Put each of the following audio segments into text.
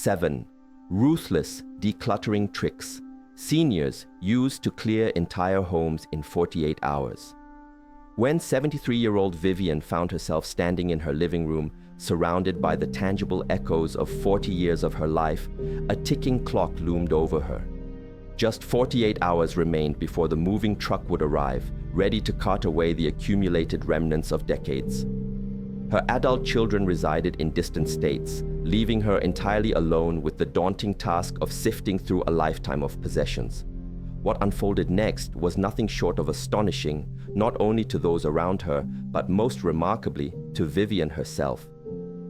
7. Ruthless decluttering tricks seniors use to clear entire homes in 48 hours. When 73-year-old Vivian found herself standing in her living room, surrounded by the tangible echoes of 40 years of her life, a ticking clock loomed over her. Just 48 hours remained before the moving truck would arrive, ready to cart away the accumulated remnants of decades. Her adult children resided in distant states, leaving her entirely alone with the daunting task of sifting through a lifetime of possessions. What unfolded next was nothing short of astonishing, not only to those around her, but most remarkably, to Vivian herself.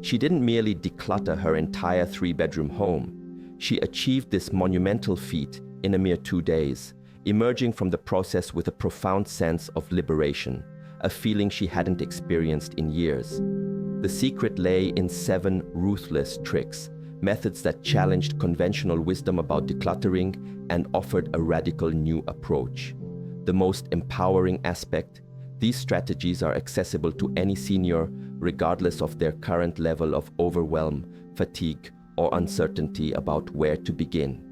She didn't merely declutter her entire 3-bedroom home. She achieved this monumental feat in a mere 2 days, emerging from the process with a profound sense of liberation, a feeling she hadn't experienced in years. The secret lay in 7 ruthless tricks, methods that challenged conventional wisdom about decluttering and offered a radical new approach. The most empowering aspect, these strategies are accessible to any senior, regardless of their current level of overwhelm, fatigue, or uncertainty about where to begin.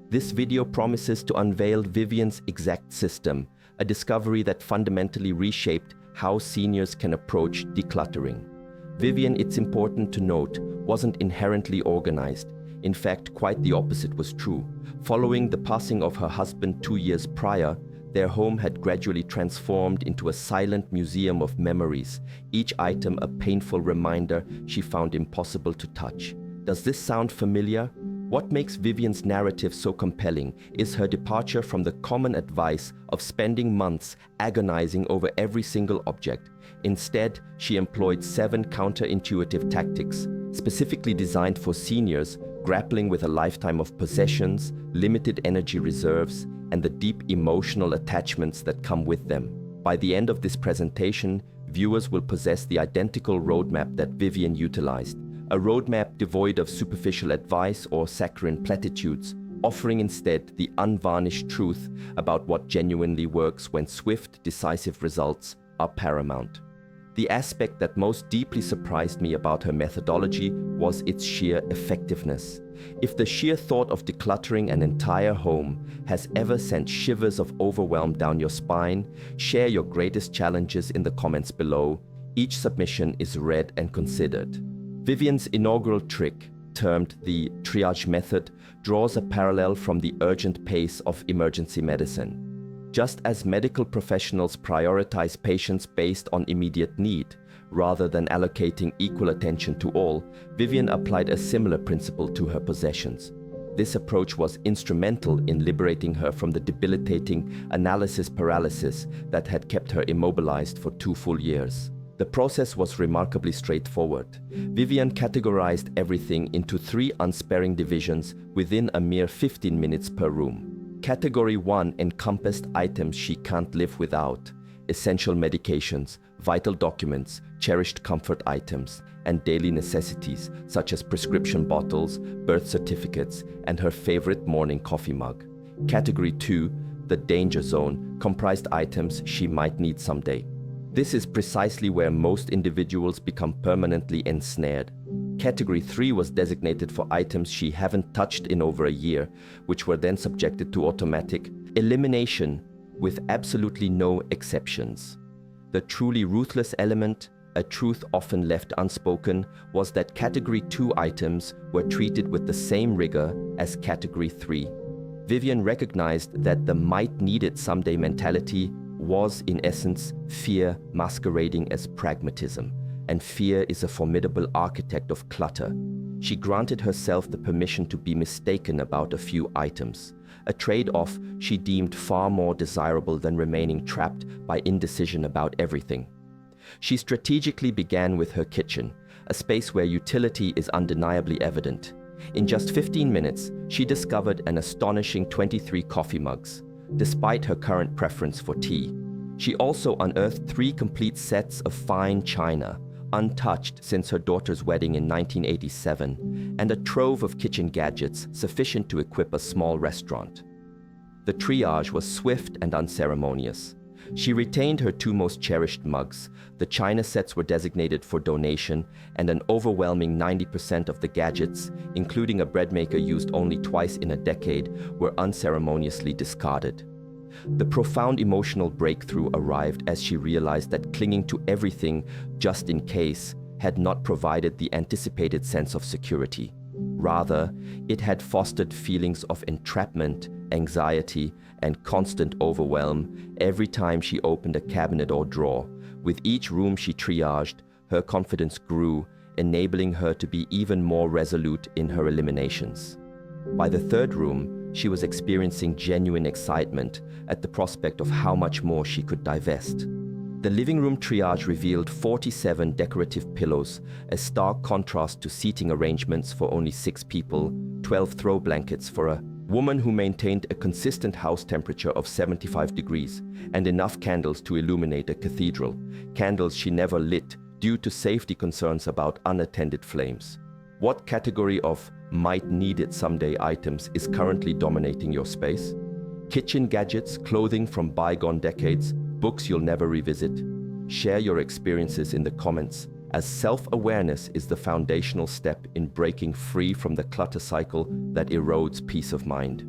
This video promises to unveil Vivian's exact system, a discovery that fundamentally reshaped how seniors can approach decluttering. Vivian, it's important to note, wasn't inherently organized. In fact, quite the opposite was true. Following the passing of her husband 2 years prior, their home had gradually transformed into a silent museum of memories, each item a painful reminder she found impossible to touch. Does this sound familiar? What makes Vivian's narrative so compelling is her departure from the common advice of spending months agonizing over every single object. Instead, she employed 7 counterintuitive tactics, specifically designed for seniors grappling with a lifetime of possessions, limited energy reserves, and the deep emotional attachments that come with them. By the end of this presentation, viewers will possess the identical roadmap that Vivian utilized, a roadmap devoid of superficial advice or saccharine platitudes, offering instead the unvarnished truth about what genuinely works when swift, decisive results are paramount. The aspect that most deeply surprised me about her methodology was its sheer effectiveness. If the sheer thought of decluttering an entire home has ever sent shivers of overwhelm down your spine, share your greatest challenges in the comments below. Each submission is read and considered. Vivian's inaugural trick, termed the triage method, draws a parallel from the urgent pace of emergency medicine. Just as medical professionals prioritize patients based on immediate need, rather than allocating equal attention to all, Vivian applied a similar principle to her possessions. This approach was instrumental in liberating her from the debilitating analysis paralysis that had kept her immobilized for 2 full years. The process was remarkably straightforward. Vivian categorized everything into 3 unsparing divisions within a mere 15 minutes per room. Category 1 encompassed items she can't live without: essential medications, vital documents, cherished comfort items, and daily necessities such as prescription bottles, birth certificates, and her favorite morning coffee mug. Category 2, the danger zone, comprised items she might need someday. This is precisely where most individuals become permanently ensnared. Category 3 was designated for items she haven't touched in over a year, which were then subjected to automatic elimination with absolutely no exceptions. The truly ruthless element, a truth often left unspoken, was that Category 2 items were treated with the same rigor as Category 3. Vivian recognized that the might-need-it-someday mentality was, in essence, fear masquerading as pragmatism, and fear is a formidable architect of clutter. She granted herself the permission to be mistaken about a few items, a trade-off she deemed far more desirable than remaining trapped by indecision about everything. She strategically began with her kitchen, a space where utility is undeniably evident. In just 15 minutes, she discovered an astonishing 23 coffee mugs, despite her current preference for tea. She also unearthed 3 complete sets of fine china, untouched since her daughter's wedding in 1987, and a trove of kitchen gadgets sufficient to equip a small restaurant. The triage was swift and unceremonious. She retained her two most cherished mugs. The china sets were designated for donation, and an overwhelming 90% of the gadgets, including a bread maker used only twice in a decade, were unceremoniously discarded. The profound emotional breakthrough arrived as she realized that clinging to everything just in case had not provided the anticipated sense of security. Rather, it had fostered feelings of entrapment, anxiety, and constant overwhelm every time she opened a cabinet or drawer. With each room she triaged, her confidence grew, enabling her to be even more resolute in her eliminations. By the third room, she was experiencing genuine excitement at the prospect of how much more she could divest. The living room triage revealed 47 decorative pillows, a stark contrast to seating arrangements for only 6 people, 12 throw blankets for a woman who maintained a consistent house temperature of 75 degrees, and enough candles to illuminate a cathedral, candles she never lit due to safety concerns about unattended flames. What category of might need it someday items is currently dominating your space? Kitchen gadgets, clothing from bygone decades, books you'll never revisit? Share your experiences in the comments, as self-awareness is the foundational step in breaking free from the clutter cycle that erodes peace of mind.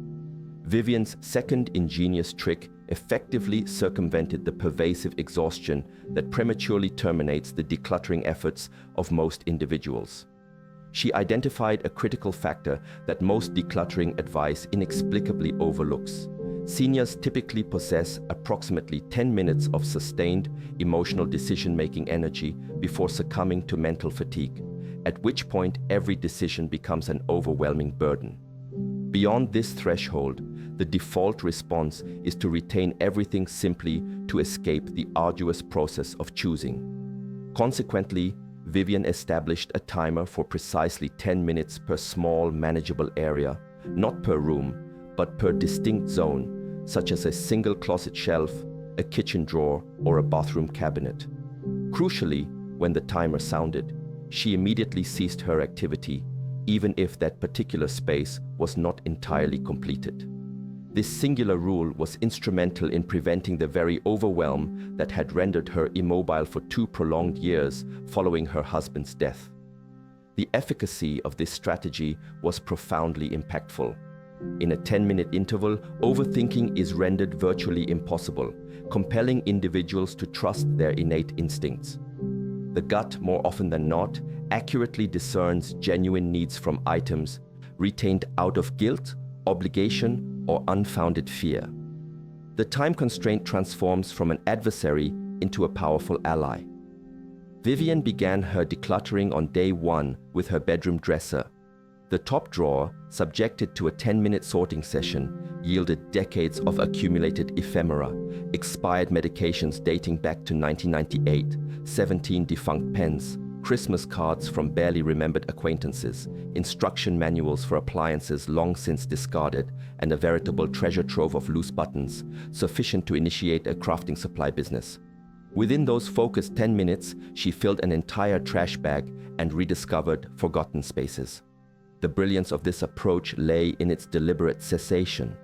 Vivian's second ingenious trick effectively circumvented the pervasive exhaustion that prematurely terminates the decluttering efforts of most individuals. She identified a critical factor that most decluttering advice inexplicably overlooks. Seniors typically possess approximately 10 minutes of sustained emotional decision-making energy before succumbing to mental fatigue, at which point every decision becomes an overwhelming burden. Beyond this threshold, the default response is to retain everything simply to escape the arduous process of choosing. Consequently, Vivian established a timer for precisely 10 minutes per small, manageable area, not per room, but per distinct zone, such as a single closet shelf, a kitchen drawer, or a bathroom cabinet. Crucially, when the timer sounded, she immediately ceased her activity, even if that particular space was not entirely completed. This singular rule was instrumental in preventing the very overwhelm that had rendered her immobile for 2 prolonged years following her husband's death. The efficacy of this strategy was profoundly impactful. In a 10-minute interval, overthinking is rendered virtually impossible, compelling individuals to trust their innate instincts. The gut, more often than not, accurately discerns genuine needs from items retained out of guilt, obligation, or unfounded fear. The time constraint transforms from an adversary into a powerful ally. Vivian began her decluttering on day 1 with her bedroom dresser. The top drawer, subjected to a 10-minute sorting session, yielded decades of accumulated ephemera, expired medications dating back to 1998, 17 defunct pens, Christmas cards from barely remembered acquaintances, instruction manuals for appliances long since discarded, and a veritable treasure trove of loose buttons, sufficient to initiate a crafting supply business. Within those focused 10 minutes, she filled an entire trash bag and rediscovered forgotten spaces. The brilliance of this approach lay in its deliberate cessation.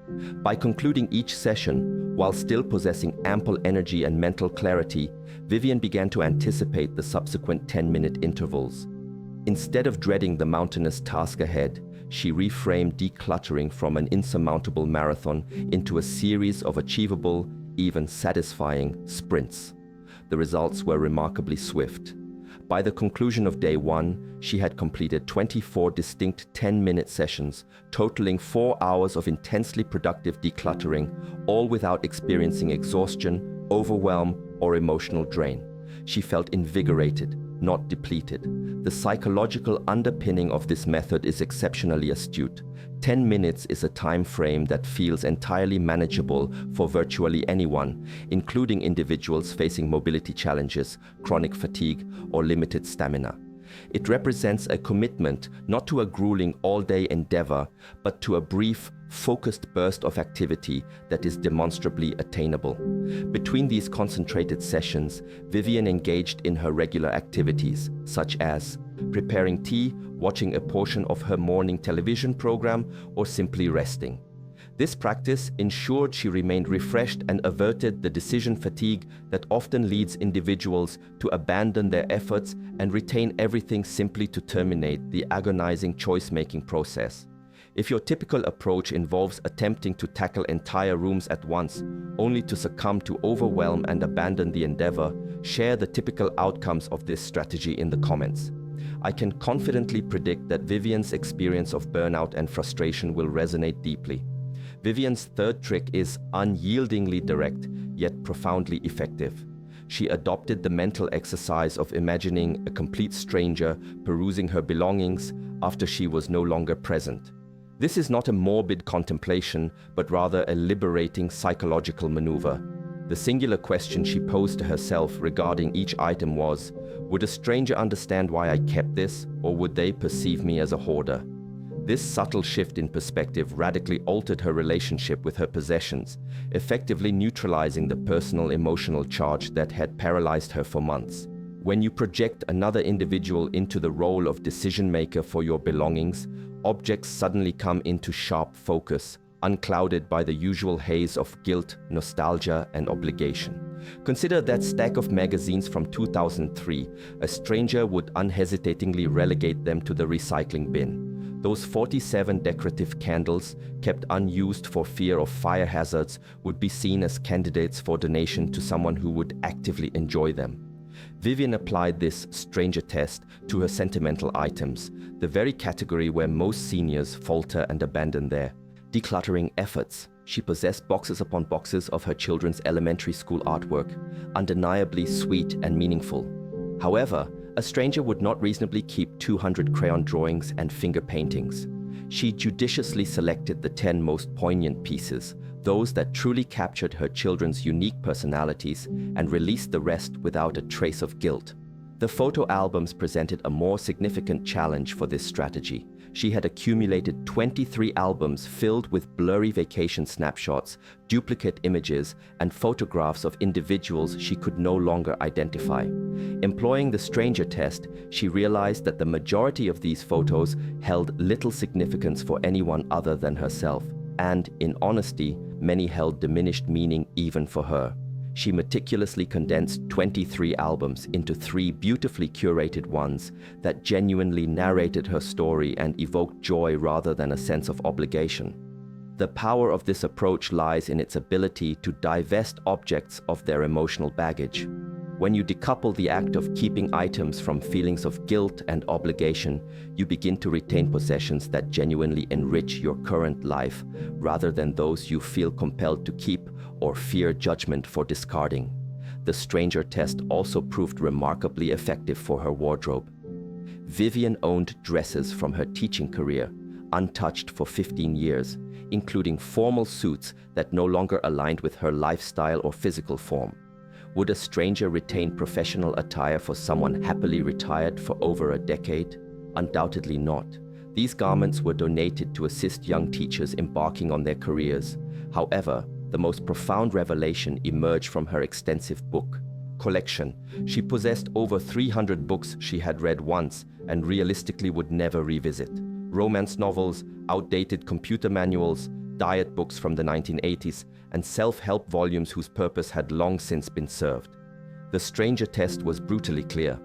By concluding each session, while still possessing ample energy and mental clarity, Vivian began to anticipate the subsequent 10-minute intervals. Instead of dreading the mountainous task ahead, she reframed decluttering from an insurmountable marathon into a series of achievable, even satisfying, sprints. The results were remarkably swift. By the conclusion of day 1, she had completed 24 distinct 10-minute sessions, totaling 4 hours of intensely productive decluttering, all without experiencing exhaustion, overwhelm, or emotional drain. She felt invigorated, not depleted. The psychological underpinning of this method is exceptionally astute. 10 minutes is a time frame that feels entirely manageable for virtually anyone, including individuals facing mobility challenges, chronic fatigue, or limited stamina. It represents a commitment not to a grueling all-day endeavor, but to a brief, focused burst of activity that is demonstrably attainable. Between these concentrated sessions, Vivian engaged in her regular activities, such as preparing tea, watching a portion of her morning television program, or simply resting. This practice ensured she remained refreshed and averted the decision fatigue that often leads individuals to abandon their efforts and retain everything simply to terminate the agonizing choice-making process. If your typical approach involves attempting to tackle entire rooms at once, only to succumb to overwhelm and abandon the endeavor, share the typical outcomes of this strategy in the comments. I can confidently predict that Vivian's experience of burnout and frustration will resonate deeply. Vivian's third trick is unyieldingly direct, yet profoundly effective. She adopted the mental exercise of imagining a complete stranger perusing her belongings after she was no longer present. This is not a morbid contemplation, but rather a liberating psychological maneuver. The singular question she posed to herself regarding each item was, would a stranger understand why I kept this, or would they perceive me as a hoarder? This subtle shift in perspective radically altered her relationship with her possessions, effectively neutralizing the personal emotional charge that had paralyzed her for months. When you project another individual into the role of decision maker for your belongings, objects suddenly come into sharp focus, unclouded by the usual haze of guilt, nostalgia, and obligation. Consider that stack of magazines from 2003. A stranger would unhesitatingly relegate them to the recycling bin. Those 47 decorative candles, kept unused for fear of fire hazards, would be seen as candidates for donation to someone who would actively enjoy them. Vivian applied this stranger test to her sentimental items, the very category where most seniors falter and abandon their decluttering efforts. She possessed boxes upon boxes of her children's elementary school artwork, undeniably sweet and meaningful. However, a stranger would not reasonably keep 200 crayon drawings and finger paintings. She judiciously selected the 10 most poignant pieces, those that truly captured her children's unique personalities, and released the rest without a trace of guilt. The photo albums presented a more significant challenge for this strategy. She had accumulated 23 albums filled with blurry vacation snapshots, duplicate images, and photographs of individuals she could no longer identify. Employing the stranger test, she realized that the majority of these photos held little significance for anyone other than herself, and, in honesty, many held diminished meaning even for her. She meticulously condensed 23 albums into 3 beautifully curated ones that genuinely narrated her story and evoked joy rather than a sense of obligation. The power of this approach lies in its ability to divest objects of their emotional baggage. When you decouple the act of keeping items from feelings of guilt and obligation, you begin to retain possessions that genuinely enrich your current life, rather than those you feel compelled to keep or fear judgment for discarding. The stranger test also proved remarkably effective for her wardrobe. Vivian owned dresses from her teaching career, untouched for 15 years, including formal suits that no longer aligned with her lifestyle or physical form. Would a stranger retain professional attire for someone happily retired for over a decade? Undoubtedly not. These garments were donated to assist young teachers embarking on their careers. However, the most profound revelation emerged from her extensive book collection. She possessed over 300 books she had read once and realistically would never revisit. Romance novels, outdated computer manuals, diet books from the 1980s, and self-help volumes whose purpose had long since been served. The stranger test was brutally clear.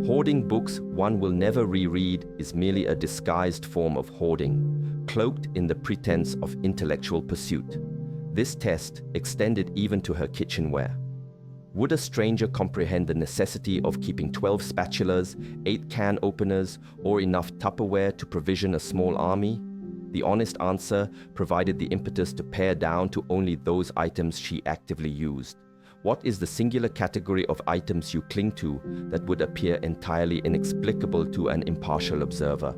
Hoarding books one will never reread is merely a disguised form of hoarding, cloaked in the pretense of intellectual pursuit. This test extended even to her kitchenware. Would a stranger comprehend the necessity of keeping 12 spatulas, 8 can openers, or enough Tupperware to provision a small army? The honest answer provided the impetus to pare down to only those items she actively used. What is the singular category of items you cling to that would appear entirely inexplicable to an impartial observer?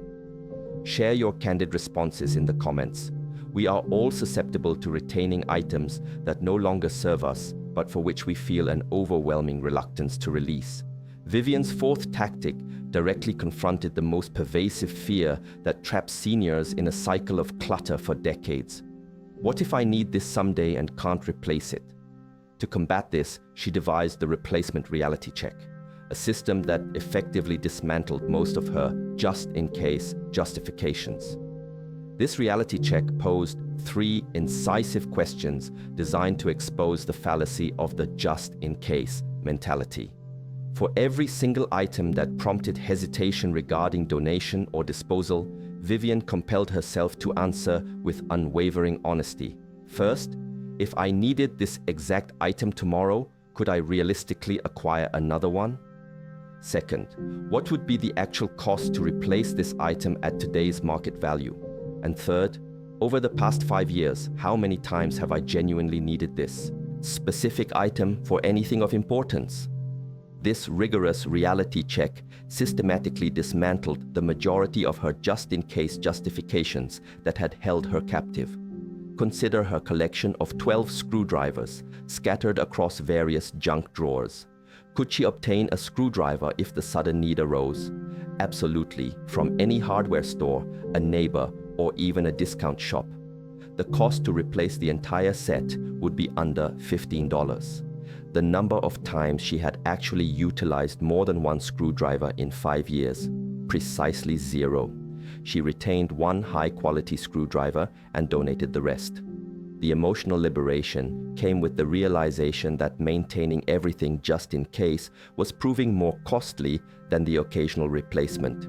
Share your candid responses in the comments. We are all susceptible to retaining items that no longer serve us, but for which we feel an overwhelming reluctance to release. Vivian's fourth tactic directly confronted the most pervasive fear that traps seniors in a cycle of clutter for decades. What if I need this someday and can't replace it? To combat this, she devised the replacement reality check, a system that effectively dismantled most of her just-in-case justifications. This reality check posed 3 incisive questions designed to expose the fallacy of the just-in-case mentality. For every single item that prompted hesitation regarding donation or disposal, Vivian compelled herself to answer with unwavering honesty. First, if I needed this exact item tomorrow, could I realistically acquire another one? Second, what would be the actual cost to replace this item at today's market value? And third, over the past 5 years, how many times have I genuinely needed this specific item for anything of importance? This rigorous reality check systematically dismantled the majority of her just-in-case justifications that had held her captive. Consider her collection of 12 screwdrivers scattered across various junk drawers. Could she obtain a screwdriver if the sudden need arose? Absolutely, from any hardware store, a neighbor, or even a discount shop. The cost to replace the entire set would be under $15. The number of times she had actually utilized more than one screwdriver in 5 years, precisely 0. She retained one high-quality screwdriver and donated the rest. The emotional liberation came with the realization that maintaining everything just in case was proving more costly than the occasional replacement.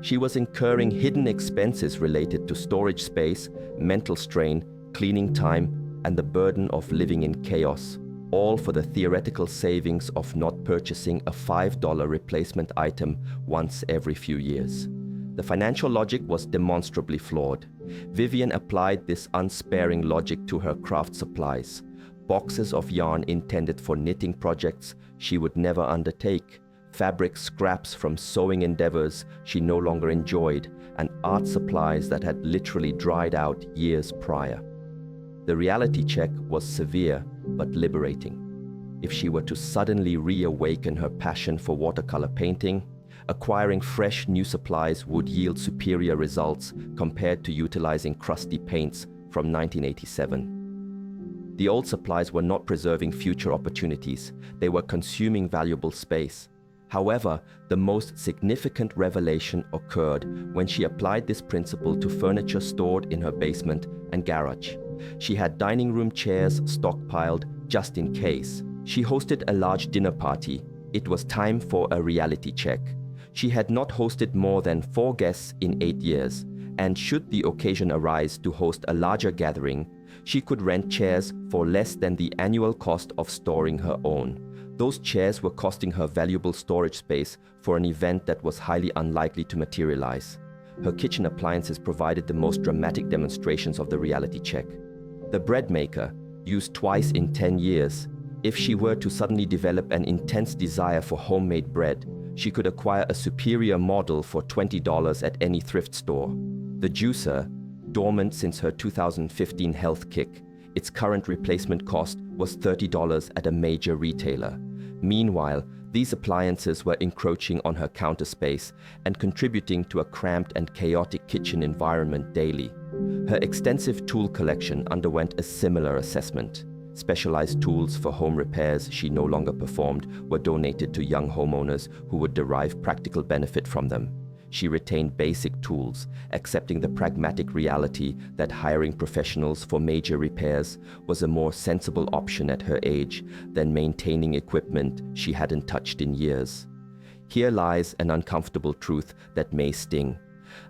She was incurring hidden expenses related to storage space, mental strain, cleaning time, and the burden of living in chaos, all for the theoretical savings of not purchasing a $5 replacement item once every few years. The financial logic was demonstrably flawed. Vivian applied this unsparing logic to her craft supplies. Boxes of yarn intended for knitting projects she would never undertake, fabric scraps from sewing endeavors she no longer enjoyed, and art supplies that had literally dried out years prior. The reality check was severe but liberating. If she were to suddenly reawaken her passion for watercolor painting, acquiring fresh new supplies would yield superior results compared to utilizing crusty paints from 1987. The old supplies were not preserving future opportunities, they were consuming valuable space. However, the most significant revelation occurred when she applied this principle to furniture stored in her basement and garage. She had dining room chairs stockpiled just in case. She hosted a large dinner party. It was time for a reality check. She had not hosted more than 4 guests in 8 years, and should the occasion arise to host a larger gathering, she could rent chairs for less than the annual cost of storing her own. Those chairs were costing her valuable storage space for an event that was highly unlikely to materialize. Her kitchen appliances provided the most dramatic demonstrations of the reality check. The bread maker, used twice in 10 years, if she were to suddenly develop an intense desire for homemade bread, she could acquire a superior model for $20 at any thrift store. The juicer, dormant since her 2015 health kick, its current replacement cost was $30 at a major retailer. Meanwhile, these appliances were encroaching on her counter space and contributing to a cramped and chaotic kitchen environment daily. Her extensive tool collection underwent a similar assessment. Specialized tools for home repairs she no longer performed were donated to young homeowners who would derive practical benefit from them. She retained basic tools, accepting the pragmatic reality that hiring professionals for major repairs was a more sensible option at her age than maintaining equipment she hadn't touched in years. Here lies an uncomfortable truth that may sting.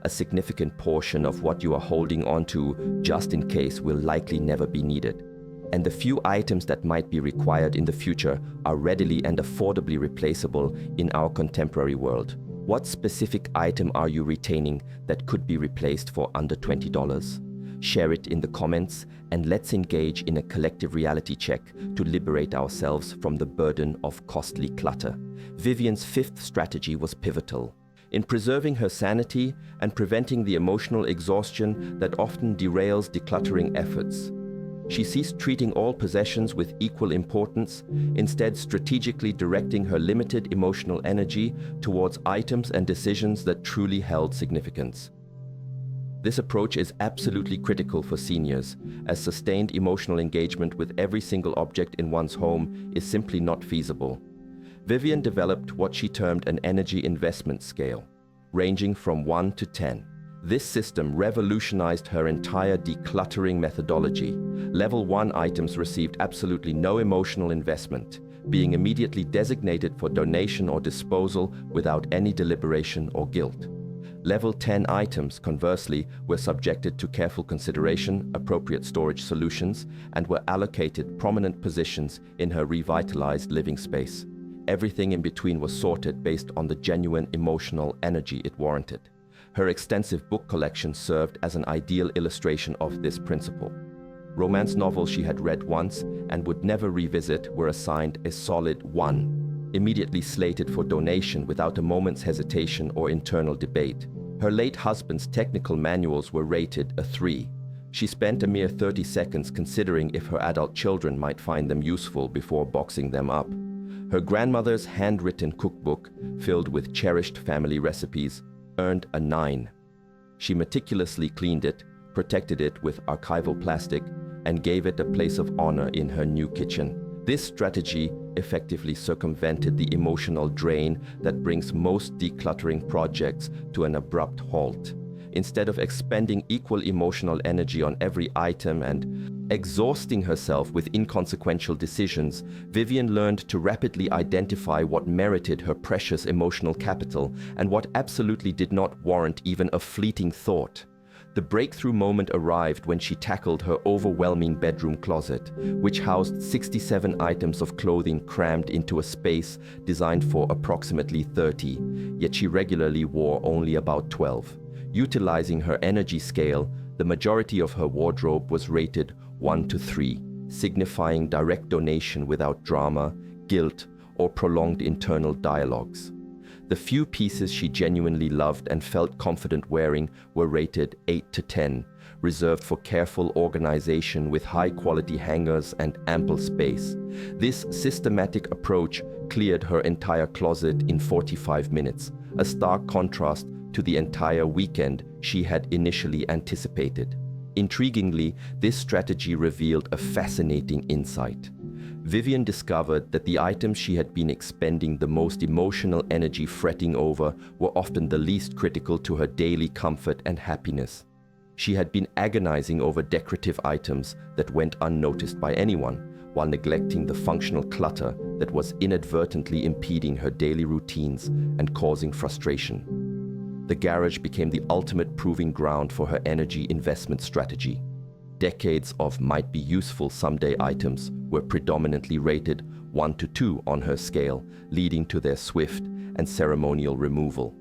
A significant portion of what you are holding onto just in case will likely never be needed. And the few items that might be required in the future are readily and affordably replaceable in our contemporary world. What specific item are you retaining that could be replaced for under $20? Share it in the comments, and let's engage in a collective reality check to liberate ourselves from the burden of costly clutter. Vivian's 5th strategy was pivotal. In preserving her sanity and preventing the emotional exhaustion that often derails decluttering efforts, she ceased treating all possessions with equal importance, instead strategically directing her limited emotional energy towards items and decisions that truly held significance. This approach is absolutely critical for seniors, as sustained emotional engagement with every single object in one's home is simply not feasible. Vivian developed what she termed an energy investment scale, ranging from 1 to 10. This system revolutionized her entire decluttering methodology. Level 1 items received absolutely no emotional investment, being immediately designated for donation or disposal without any deliberation or guilt. Level 10 items, conversely, were subjected to careful consideration, appropriate storage solutions, and were allocated prominent positions in her revitalized living space. Everything in between was sorted based on the genuine emotional energy it warranted. Her extensive book collection served as an ideal illustration of this principle. Romance novels she had read once and would never revisit were assigned a solid 1, immediately slated for donation without a moment's hesitation or internal debate. Her late husband's technical manuals were rated a 3. She spent a mere 30 seconds considering if her adult children might find them useful before boxing them up. Her grandmother's handwritten cookbook, filled with cherished family recipes, earned a 9. She meticulously cleaned it, protected it with archival plastic, and gave it a place of honor in her new kitchen. This strategy effectively circumvented the emotional drain that brings most decluttering projects to an abrupt halt. Instead of expending equal emotional energy on every item and exhausting herself with inconsequential decisions, Vivian learned to rapidly identify what merited her precious emotional capital and what absolutely did not warrant even a fleeting thought. The breakthrough moment arrived when she tackled her overwhelming bedroom closet, which housed 67 items of clothing crammed into a space designed for approximately 30, yet she regularly wore only about 12. Utilizing her energy scale, the majority of her wardrobe was rated 1 to 3, signifying direct donation without drama, guilt, or prolonged internal dialogues. The few pieces she genuinely loved and felt confident wearing were rated 8 to 10, reserved for careful organization with high-quality hangers and ample space. This systematic approach cleared her entire closet in 45 minutes, a stark contrast to the entire weekend she had initially anticipated. Intriguingly, this strategy revealed a fascinating insight. Vivian discovered that the items she had been expending the most emotional energy fretting over were often the least critical to her daily comfort and happiness. She had been agonizing over decorative items that went unnoticed by anyone, while neglecting the functional clutter that was inadvertently impeding her daily routines and causing frustration. The garage became the ultimate proving ground for her energy investment strategy. Decades of might-be-useful someday items were predominantly rated 1 to 2 on her scale, leading to their swift and ceremonial removal.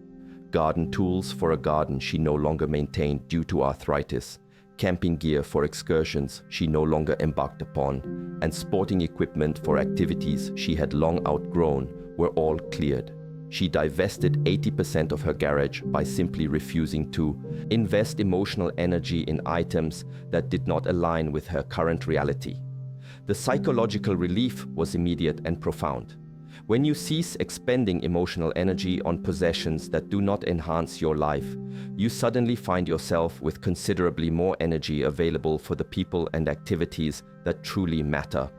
Garden tools for a garden she no longer maintained due to arthritis, camping gear for excursions she no longer embarked upon, and sporting equipment for activities she had long outgrown were all cleared. She divested 80% of her garage by simply refusing to invest emotional energy in items that did not align with her current reality. The psychological relief was immediate and profound. When you cease expending emotional energy on possessions that do not enhance your life, you suddenly find yourself with considerably more energy available for the people and activities that truly matter.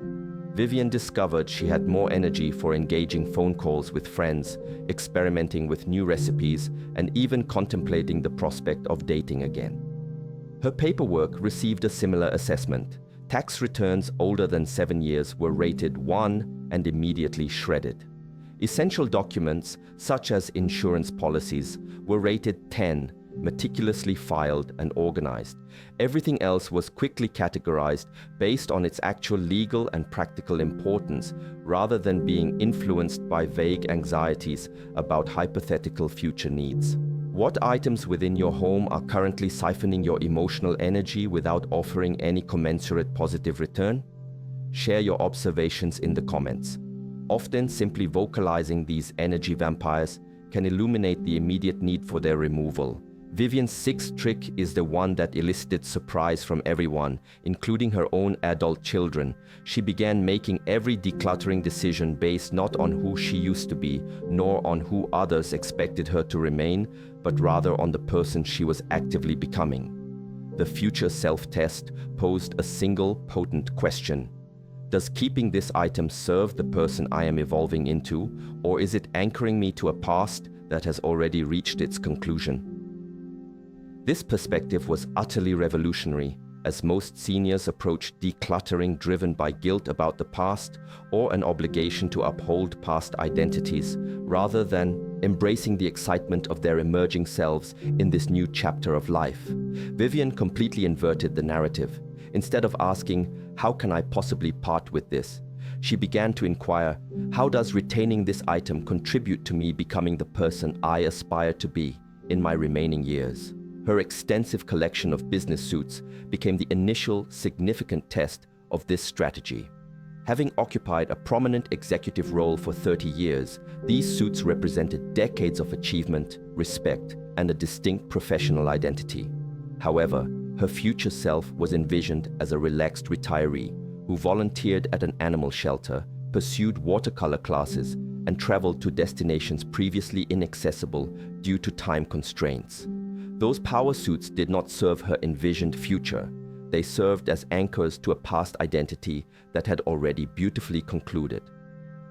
Vivian discovered she had more energy for engaging phone calls with friends, experimenting with new recipes, and even contemplating the prospect of dating again. Her paperwork received a similar assessment. Tax returns older than 7 years were rated 1 and immediately shredded. Essential documents, such as insurance policies, were rated 10, meticulously filed and organized. Everything else was quickly categorized based on its actual legal and practical importance, rather than being influenced by vague anxieties about hypothetical future needs. What items within your home are currently siphoning your emotional energy without offering any commensurate positive return? Share your observations in the comments. Often, simply vocalizing these energy vampires can illuminate the immediate need for their removal. Vivian's 6th trick is the one that elicited surprise from everyone, including her own adult children. She began making every decluttering decision based not on who she used to be, nor on who others expected her to remain, but rather on the person she was actively becoming. The future self-test posed a single potent question. Does keeping this item serve the person I am evolving into, or is it anchoring me to a past that has already reached its conclusion? This perspective was utterly revolutionary, as most seniors approached decluttering driven by guilt about the past or an obligation to uphold past identities, rather than embracing the excitement of their emerging selves in this new chapter of life. Vivian completely inverted the narrative. Instead of asking, "How can I possibly part with this?" she began to inquire, "How does retaining this item contribute to me becoming the person I aspire to be in my remaining years?" Her extensive collection of business suits became the initial significant test of this strategy. Having occupied a prominent executive role for 30 years, these suits represented decades of achievement, respect, and a distinct professional identity. However, her future self was envisioned as a relaxed retiree who volunteered at an animal shelter, pursued watercolor classes, and traveled to destinations previously inaccessible due to time constraints. Those power suits did not serve her envisioned future. They served as anchors to a past identity that had already beautifully concluded.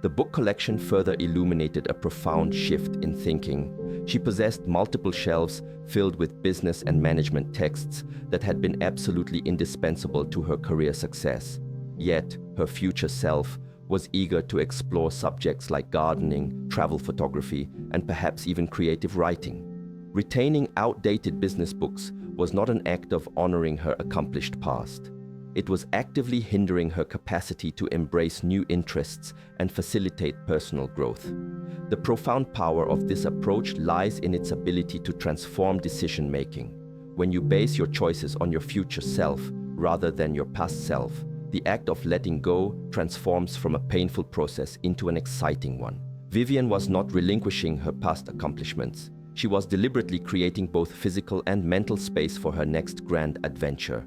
The book collection further illuminated a profound shift in thinking. She possessed multiple shelves filled with business and management texts that had been absolutely indispensable to her career success. Yet, her future self was eager to explore subjects like gardening, travel photography, and perhaps even creative writing. Retaining outdated business books was not an act of honoring her accomplished past. It was actively hindering her capacity to embrace new interests and facilitate personal growth. The profound power of this approach lies in its ability to transform decision-making. When you base your choices on your future self rather than your past self, the act of letting go transforms from a painful process into an exciting one. Vivian was not relinquishing her past accomplishments. She was deliberately creating both physical and mental space for her next grand adventure.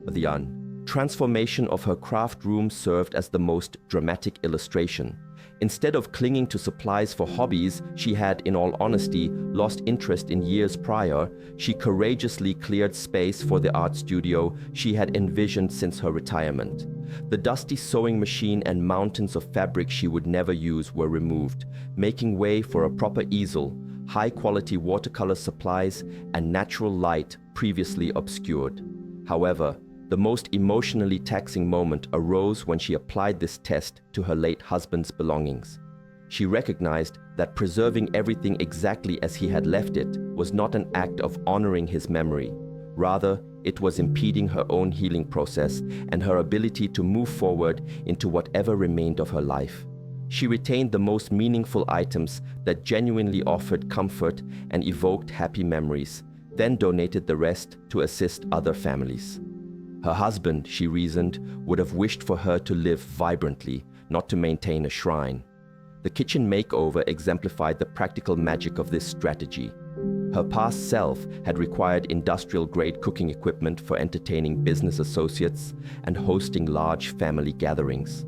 The transformation of her craft room served as the most dramatic illustration. Instead of clinging to supplies for hobbies she had, in all honesty, lost interest in years prior, she courageously cleared space for the art studio she had envisioned since her retirement. The dusty sewing machine and mountains of fabric she would never use were removed, making way for a proper easel, high-quality watercolor supplies, and natural light previously obscured. However, the most emotionally taxing moment arose when she applied this test to her late husband's belongings. She recognized that preserving everything exactly as he had left it was not an act of honoring his memory. Rather, it was impeding her own healing process and her ability to move forward into whatever remained of her life. She retained the most meaningful items that genuinely offered comfort and evoked happy memories, then donated the rest to assist other families. Her husband, she reasoned, would have wished for her to live vibrantly, not to maintain a shrine. The kitchen makeover exemplified the practical magic of this strategy. Her past self had required industrial-grade cooking equipment for entertaining business associates and hosting large family gatherings.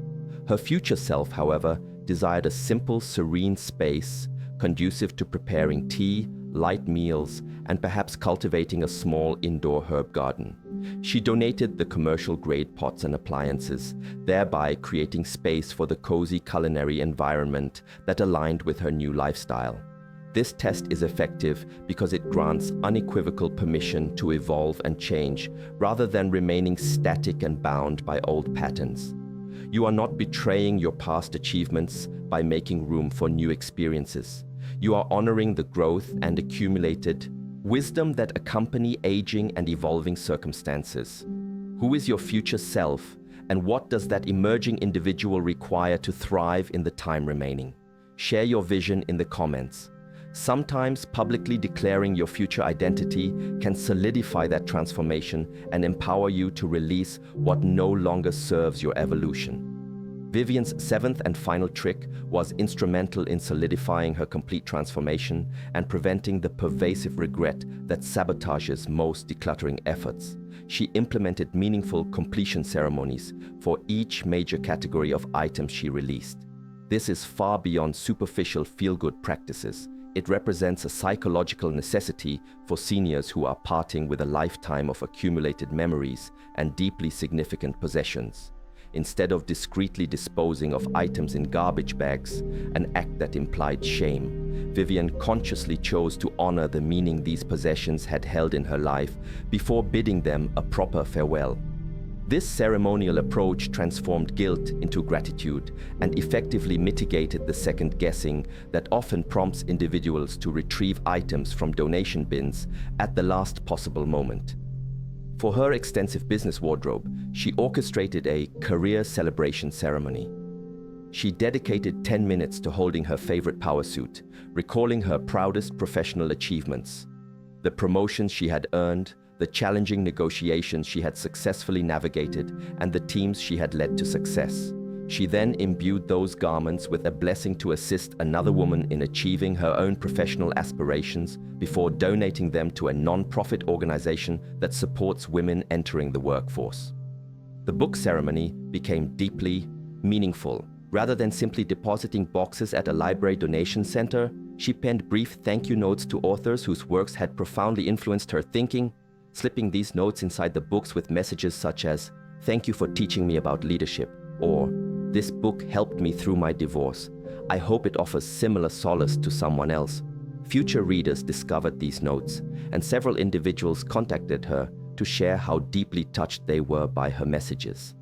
Her future self, however, desired a simple, serene space, conducive to preparing tea, light meals, and perhaps cultivating a small indoor herb garden. She donated the commercial-grade pots and appliances, thereby creating space for the cozy culinary environment that aligned with her new lifestyle. This test is effective because it grants unequivocal permission to evolve and change, rather than remaining static and bound by old patterns. You are not betraying your past achievements by making room for new experiences. You are honoring the growth and accumulated wisdom that accompany aging and evolving circumstances. Who is your future self, and what does that emerging individual require to thrive in the time remaining? Share your vision in the comments. Sometimes publicly declaring your future identity can solidify that transformation and empower you to release what no longer serves your evolution. Vivian's seventh and final trick was instrumental in solidifying her complete transformation and preventing the pervasive regret that sabotages most decluttering efforts. She implemented meaningful completion ceremonies for each major category of items she released. This is far beyond superficial feel-good practices. It represents a psychological necessity for seniors who are parting with a lifetime of accumulated memories and deeply significant possessions. instead of discreetly disposing of items in garbage bags, an act that implied shame. Vivian consciously chose to honor the meaning these possessions had held in her life before bidding them a proper farewell. This ceremonial approach transformed guilt into gratitude and effectively mitigated the second-guessing that often prompts individuals to retrieve items from donation bins at the last possible moment. For her extensive business wardrobe, she orchestrated a career celebration ceremony. She dedicated 10 minutes to holding her favorite power suit, recalling her proudest professional achievements, the promotions she had earned, the challenging negotiations she had successfully navigated, and the teams she had led to success. She then imbued those garments with a blessing to assist another woman in achieving her own professional aspirations before donating them to a non-profit organization that supports women entering the workforce. The book ceremony became deeply meaningful. Rather than simply depositing boxes at a library donation center, she penned brief thank you notes to authors whose works had profoundly influenced her thinking, slipping these notes inside the books with messages such as, "Thank you for teaching me about leadership," or "This book helped me through my divorce. I hope it offers similar solace to someone else." Future readers discovered these notes, and several individuals contacted her to share how deeply touched they were by her messages.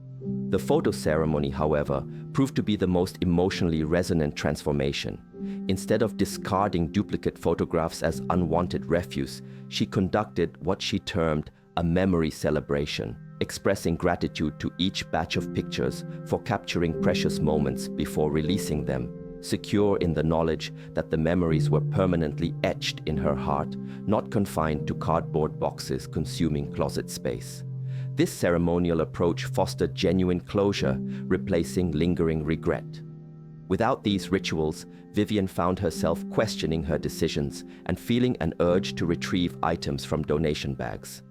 The photo ceremony, however, proved to be the most emotionally resonant transformation. Instead of discarding duplicate photographs as unwanted refuse, she conducted what she termed a memory celebration, expressing gratitude to each batch of pictures for capturing precious moments before releasing them, secure in the knowledge that the memories were permanently etched in her heart, not confined to cardboard boxes consuming closet space. This ceremonial approach fostered genuine closure, replacing lingering regret. Without these rituals, Vivian found herself questioning her decisions and feeling an urge to retrieve items from donation bags.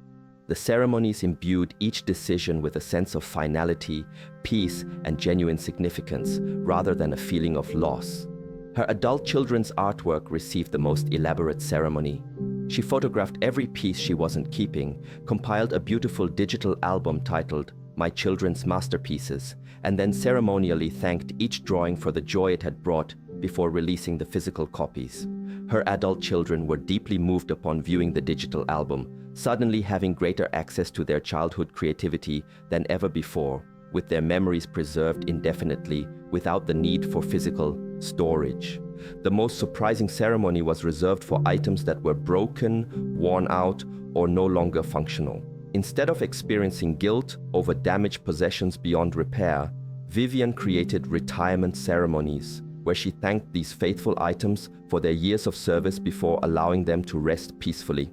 The ceremonies imbued each decision with a sense of finality, peace, and genuine significance, rather than a feeling of loss. Her adult children's artwork received the most elaborate ceremony. She photographed every piece she wasn't keeping, compiled a beautiful digital album titled My Children's Masterpieces, and then ceremonially thanked each drawing for the joy it had brought before releasing the physical copies. Her adult children were deeply moved upon viewing the digital album, suddenly having greater access to their childhood creativity than ever before, with their memories preserved indefinitely without the need for physical storage. The most surprising ceremony was reserved for items that were broken, worn out, or no longer functional. Instead of experiencing guilt over damaged possessions beyond repair, Vivian created retirement ceremonies where she thanked these faithful items for their years of service before allowing them to rest peacefully.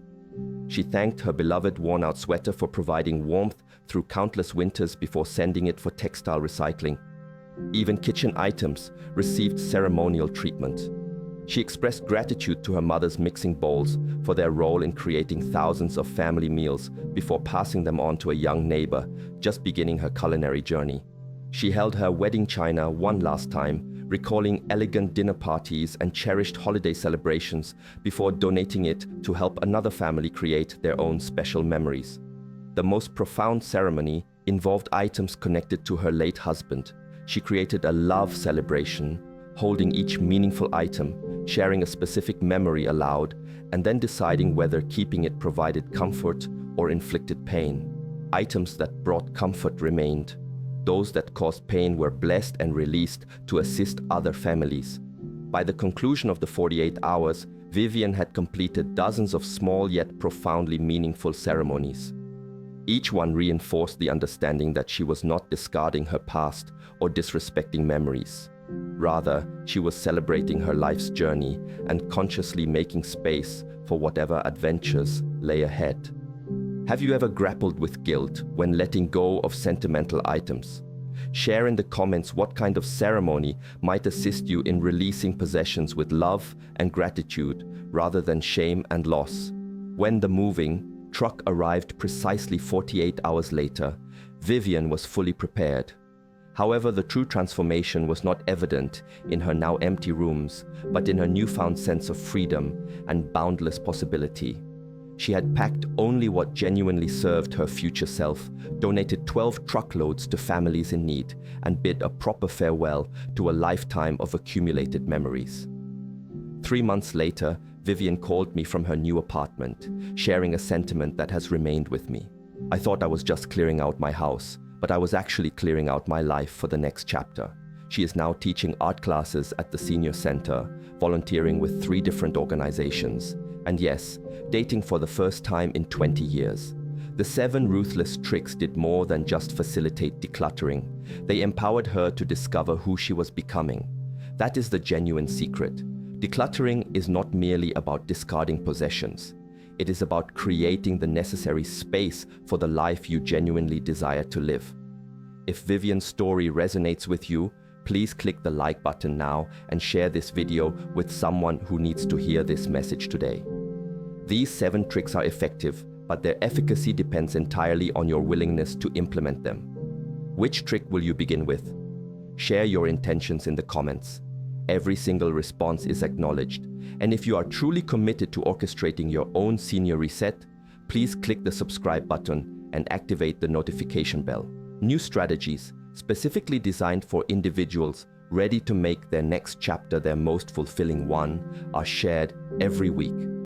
She thanked her beloved worn-out sweater for providing warmth through countless winters before sending it for textile recycling. Even kitchen items received ceremonial treatment. She expressed gratitude to her mother's mixing bowls for their role in creating thousands of family meals before passing them on to a young neighbor just beginning her culinary journey. She held her wedding china one last time, recalling elegant dinner parties and cherished holiday celebrations before donating it to help another family create their own special memories. The most profound ceremony involved items connected to her late husband. She created a love celebration, holding each meaningful item, sharing a specific memory aloud, and then deciding whether keeping it provided comfort or inflicted pain. Items that brought comfort remained. Those that caused pain were blessed and released to assist other families. By the conclusion of the 48 hours, Vivian had completed dozens of small yet profoundly meaningful ceremonies. Each one reinforced the understanding that she was not discarding her past or disrespecting memories. Rather, she was celebrating her life's journey and consciously making space for whatever adventures lay ahead. Have you ever grappled with guilt when letting go of sentimental items? Share in the comments what kind of ceremony might assist you in releasing possessions with love and gratitude rather than shame and loss. When the moving truck arrived precisely 48 hours later, Vivian was fully prepared. However, the true transformation was not evident in her now empty rooms, but in her newfound sense of freedom and boundless possibility. She had packed only what genuinely served her future self, donated 12 truckloads to families in need, and bid a proper farewell to a lifetime of accumulated memories. 3 months later, Vivian called me from her new apartment, sharing a sentiment that has remained with me. I thought I was just clearing out my house, but I was actually clearing out my life for the next chapter. She is now teaching art classes at the senior center, volunteering with 3 different organizations, and yes, dating for the first time in 20 years. The 7 ruthless tricks did more than just facilitate decluttering. They empowered her to discover who she was becoming. That is the genuine secret. Decluttering is not merely about discarding possessions. It is about creating the necessary space for the life you genuinely desire to live. If Vivian's story resonates with you, please click the like button now and share this video with someone who needs to hear this message today. These 7 tricks are effective, but their efficacy depends entirely on your willingness to implement them. Which trick will you begin with? Share your intentions in the comments. Every single response is acknowledged, and if you are truly committed to orchestrating your own senior reset, please click the subscribe button and activate the notification bell. New strategies, specifically designed for individuals ready to make their next chapter their most fulfilling one, are shared every week.